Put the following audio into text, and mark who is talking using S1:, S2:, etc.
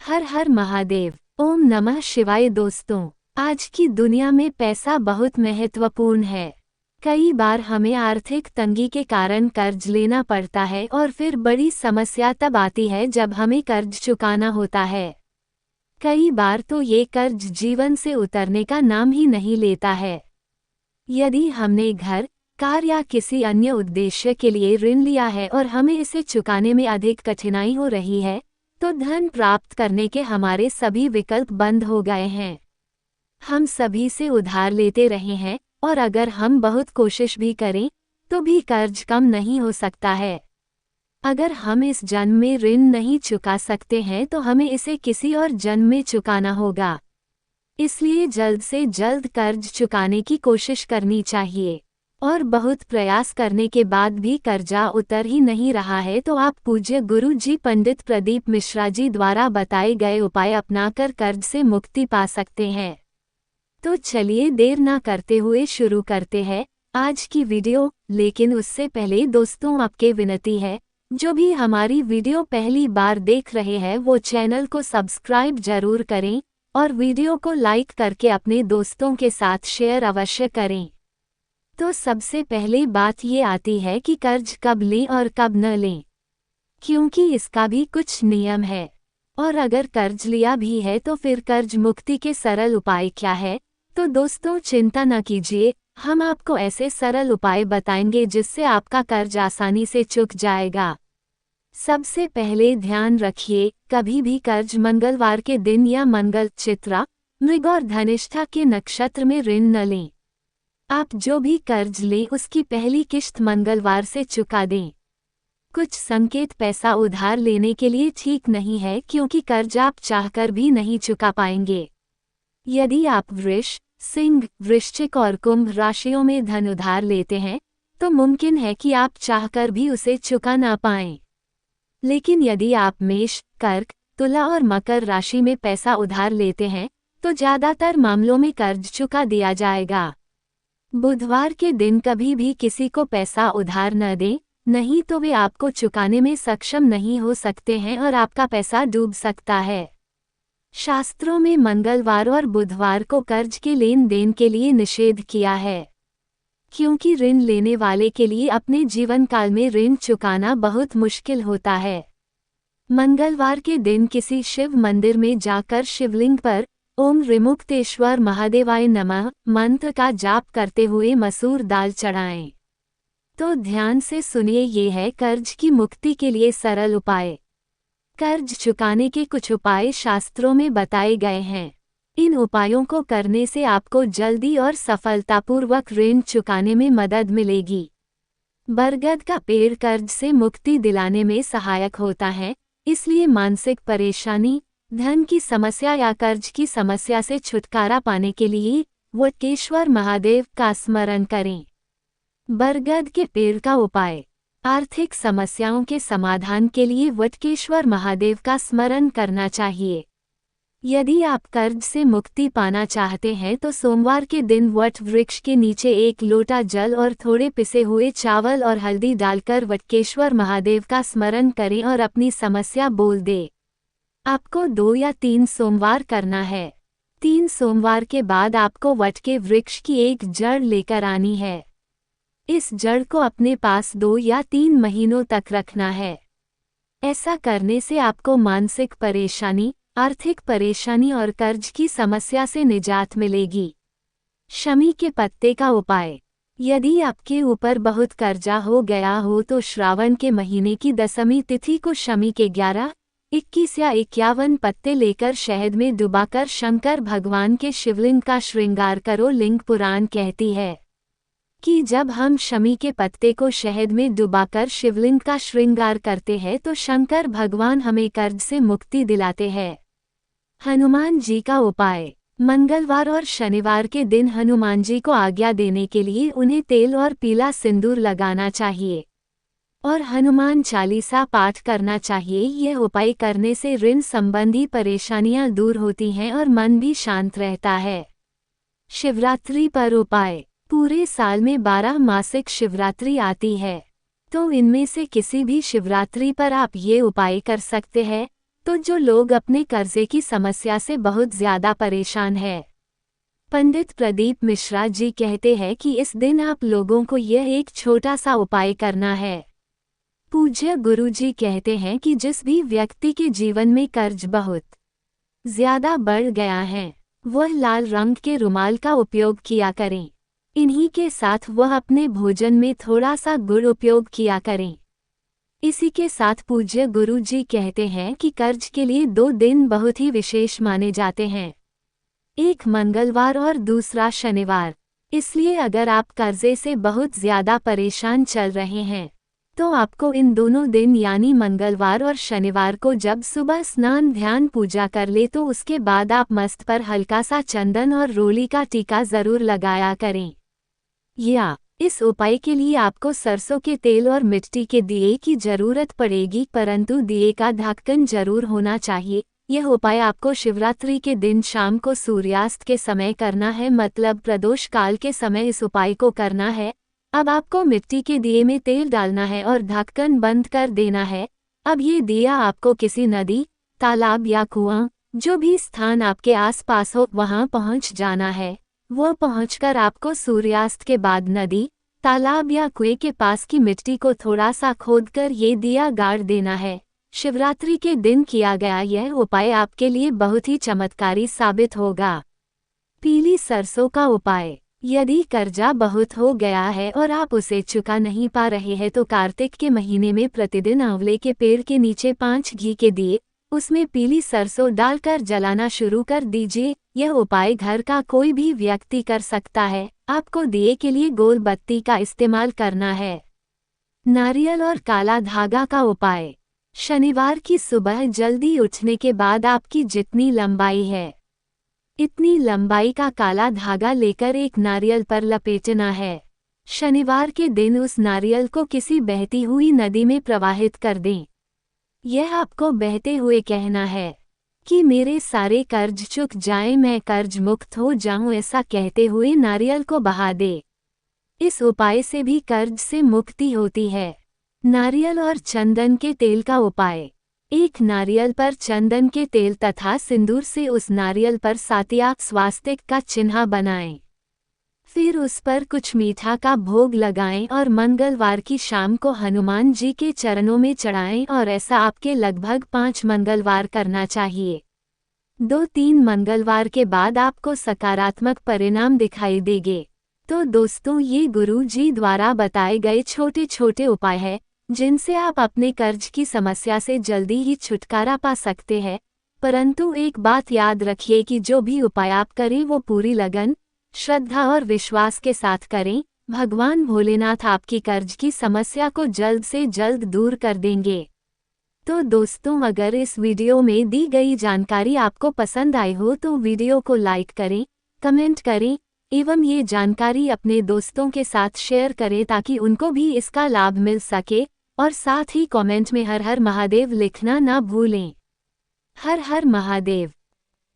S1: हर हर महादेव। ओम नमः शिवाय। दोस्तों, आज की दुनिया में पैसा बहुत महत्वपूर्ण है। कई बार हमें आर्थिक तंगी के कारण कर्ज लेना पड़ता है और फिर बड़ी समस्या तब आती है जब हमें कर्ज चुकाना होता है। कई बार तो ये कर्ज जीवन से उतरने का नाम ही नहीं लेता है। यदि हमने घर, कार या किसी अन्य उद्देश्य के लिए ऋण लिया है और हमें इसे चुकाने में अधिक कठिनाई हो रही है, तो धन प्राप्त करने के हमारे सभी विकल्प बंद हो गए हैं। हम सभी से उधार लेते रहे हैं और अगर हम बहुत कोशिश भी करें तो भी कर्ज कम नहीं हो सकता है। अगर हम इस जन्म में ऋण नहीं चुका सकते हैं तो हमें इसे किसी और जन्म में चुकाना होगा। इसलिए जल्द से जल्द कर्ज चुकाने की कोशिश करनी चाहिए। और बहुत प्रयास करने के बाद भी कर्जा उतर ही नहीं रहा है तो आप पूज्य गुरु जी पंडित प्रदीप मिश्रा जी द्वारा बताए गए उपाय अपनाकर कर्ज से मुक्ति पा सकते हैं। तो चलिए देर ना करते हुए शुरू करते हैं आज की वीडियो। लेकिन उससे पहले दोस्तों, आपके विनती है, जो भी हमारी वीडियो पहली बार देख रहे हैं वो चैनल को सब्सक्राइब जरूर करें और वीडियो को लाइक करके अपने दोस्तों के साथ शेयर अवश्य करें। तो सबसे पहले बात ये आती है कि कर्ज कब लें और कब न लें, क्योंकि इसका भी कुछ नियम है। और अगर कर्ज लिया भी है तो फिर कर्ज मुक्ति के सरल उपाय क्या है। तो दोस्तों, चिंता न कीजिए, हम आपको ऐसे सरल उपाय बताएंगे जिससे आपका कर्ज आसानी से चुक जाएगा। सबसे पहले ध्यान रखिए, कभी भी कर्ज मंगलवार के दिन या मंगल, चित्रा, मृग और धनिष्ठा के नक्षत्र में ऋण न लें। आप जो भी कर्ज लें उसकी पहली किश्त मंगलवार से चुका दें। कुछ संकेत पैसा उधार लेने के लिए ठीक नहीं है, क्योंकि कर्ज आप चाहकर भी नहीं चुका पाएंगे। यदि आप वृष, सिंह, वृश्चिक और कुंभ राशियों में धन उधार लेते हैं तो मुमकिन है कि आप चाहकर भी उसे चुका ना पाएं। लेकिन यदि आप मेष, कर्क, तुला और मकर राशि में पैसा उधार लेते हैं तो ज़्यादातर मामलों में कर्ज चुका दिया जाएगा। बुधवार के दिन कभी भी किसी को पैसा उधार न दें, नहीं तो वे आपको चुकाने में सक्षम नहीं हो सकते हैं और आपका पैसा डूब सकता है। शास्त्रों में मंगलवार और बुधवार को कर्ज के लेन देन के लिए निषेध किया है, क्योंकि ऋण लेने वाले के लिए अपने जीवन काल में ऋण चुकाना बहुत मुश्किल होता है। मंगलवार के दिन किसी शिव मंदिर में जाकर शिवलिंग पर ओम ऋमुक्तेश्वर महादेवाय नमः मंत्र का जाप करते हुए मसूर दाल चढ़ाएं। तो ध्यान से सुनिए, ये है कर्ज की मुक्ति के लिए सरल उपाय। कर्ज चुकाने के कुछ उपाय शास्त्रों में बताए गए हैं। इन उपायों को करने से आपको जल्दी और सफलतापूर्वक ऋण चुकाने में मदद मिलेगी। बरगद का पेड़ कर्ज से मुक्ति दिलाने में सहायक होता है, इसलिए मानसिक परेशानी, धन की समस्या या कर्ज की समस्या से छुटकारा पाने के लिए वटकेश्वर महादेव का स्मरण करें। बरगद के पेड़ का उपाय। आर्थिक समस्याओं के समाधान के लिए वटकेश्वर महादेव का स्मरण करना चाहिए। यदि आप कर्ज से मुक्ति पाना चाहते हैं तो सोमवार के दिन वट वृक्ष के नीचे एक लोटा जल और थोड़े पिसे हुए चावल और हल्दी डालकर वटकेश्वर महादेव का स्मरण करें और अपनी समस्या बोल दें। आपको 2 या 3 सोमवार करना है। 3 सोमवार के बाद आपको वट के वृक्ष की एक जड़ लेकर आनी है। इस जड़ को अपने पास 2 या 3 महीनों तक रखना है। ऐसा करने से आपको मानसिक परेशानी, आर्थिक परेशानी और कर्ज की समस्या से निजात मिलेगी। शमी के पत्ते का उपाय। यदि आपके ऊपर बहुत कर्जा हो गया हो तो श्रावण के महीने की 10वीं तिथि को शमी के 11, 21 या 51 पत्ते लेकर शहद में डुबाकर शंकर भगवान के शिवलिंग का श्रृंगार करो। लिंग पुराण कहती है कि जब हम शमी के पत्ते को शहद में डुबाकर शिवलिंग का श्रृंगार करते हैं तो शंकर भगवान हमें कर्ज से मुक्ति दिलाते हैं। हनुमान जी का उपाय। मंगलवार और शनिवार के दिन हनुमान जी को आज्ञा देने के लिए उन्हें तेल और पीला सिंदूर लगाना चाहिए और हनुमान चालीसा पाठ करना चाहिए। यह उपाय करने से ऋण संबंधी परेशानियां दूर होती हैं और मन भी शांत रहता है। शिवरात्रि पर उपाय। पूरे साल में 12 मासिक शिवरात्रि आती है, तो इनमें से किसी भी शिवरात्रि पर आप ये उपाय कर सकते हैं। तो जो लोग अपने कर्जे की समस्या से बहुत ज्यादा परेशान है। पंडित प्रदीप मिश्रा जी कहते हैं कि इस दिन आप लोगों को यह एक छोटा सा उपाय करना है। पूज्य गुरु जी कहते हैं कि जिस भी व्यक्ति के जीवन में कर्ज बहुत ज्यादा बढ़ गया है, वह लाल रंग के रुमाल का उपयोग किया करें। इन्हीं के साथ वह अपने भोजन में थोड़ा सा गुड़ उपयोग किया करें। इसी के साथ पूज्य गुरु जी कहते हैं कि कर्ज के लिए 2 दिन बहुत ही विशेष माने जाते हैं, एक मंगलवार और दूसरा शनिवार। इसलिए अगर आप कर्जे से बहुत ज्यादा परेशान चल रहे हैं तो आपको इन दोनों दिन यानी मंगलवार और शनिवार को जब सुबह स्नान ध्यान पूजा कर ले तो उसके बाद आप मस्त पर हल्का सा चंदन और रोली का टीका जरूर लगाया करें। या इस उपाय के लिए आपको सरसों के तेल और मिट्टी के दिए की जरूरत पड़ेगी, परंतु दिए का ढक्कन जरूर होना चाहिए। यह उपाय आपको शिवरात्रि के दिन शाम को सूर्यास्त के समय करना है, मतलब प्रदोष काल के समय इस उपाय को करना है। अब आपको मिट्टी के दिए में तेल डालना है और ढक्कन बंद कर देना है। अब ये दिया आपको किसी नदी, तालाब या कुआं, जो भी स्थान आपके आसपास हो वहां पहुंच जाना है। वो पहुंचकर आपको सूर्यास्त के बाद नदी, तालाब या कुएं के पास की मिट्टी को थोड़ा सा खोदकर ये दिया गाड़ देना है। शिवरात्रि के दिन किया गया यह उपाय आपके लिए बहुत ही चमत्कारी साबित होगा। पीली सरसों का उपाय। यदि कर्जा बहुत हो गया है और आप उसे चुका नहीं पा रहे हैं तो कार्तिक के महीने में प्रतिदिन आंवले के पेड़ के नीचे 5 घी के दिए, उसमें पीली सरसों डालकर जलाना शुरू कर दीजिए। यह उपाय घर का कोई भी व्यक्ति कर सकता है। आपको दिए के लिए गोल बत्ती का इस्तेमाल करना है। नारियल और काला धागा का उपाय। शनिवार की सुबह जल्दी उठने के बाद आपकी जितनी लंबाई है इतनी लंबाई का काला धागा लेकर एक नारियल पर लपेटना है। शनिवार के दिन उस नारियल को किसी बहती हुई नदी में प्रवाहित कर दें। यह आपको बहते हुए कहना है कि मेरे सारे कर्ज चुक जाएं, मैं कर्ज मुक्त हो जाऊं, ऐसा कहते हुए नारियल को बहा दे। इस उपाय से भी कर्ज से मुक्ति होती है। नारियल और चंदन के तेल का उपाय। एक नारियल पर चंदन के तेल तथा सिंदूर से उस नारियल पर सातिया स्वास्तिक का चिन्ह बनाएं। फिर उस पर कुछ मीठा का भोग लगाएं और मंगलवार की शाम को हनुमान जी के चरणों में चढ़ाएं और ऐसा आपके लगभग 5 मंगलवार करना चाहिए। 2-3 मंगलवार के बाद आपको सकारात्मक परिणाम दिखाई देंगे। तो दोस्तों, ये गुरु जी द्वारा बताए गए छोटे छोटे उपाय हैं जिनसे आप अपने कर्ज की समस्या से जल्दी ही छुटकारा पा सकते हैं। परंतु एक बात याद रखिए कि जो भी उपाय आप करें वो पूरी लगन, श्रद्धा और विश्वास के साथ करें। भगवान भोलेनाथ आपकी कर्ज की समस्या को जल्द से जल्द दूर कर देंगे। तो दोस्तों, अगर इस वीडियो में दी गई जानकारी आपको पसंद आई हो तो वीडियो को लाइक करें, कमेंट करें एवं ये जानकारी अपने दोस्तों के साथ शेयर करें ताकि उनको भी इसका लाभ मिल सके। और साथ ही कमेंट में हर हर महादेव लिखना ना भूलें। हर हर महादेव।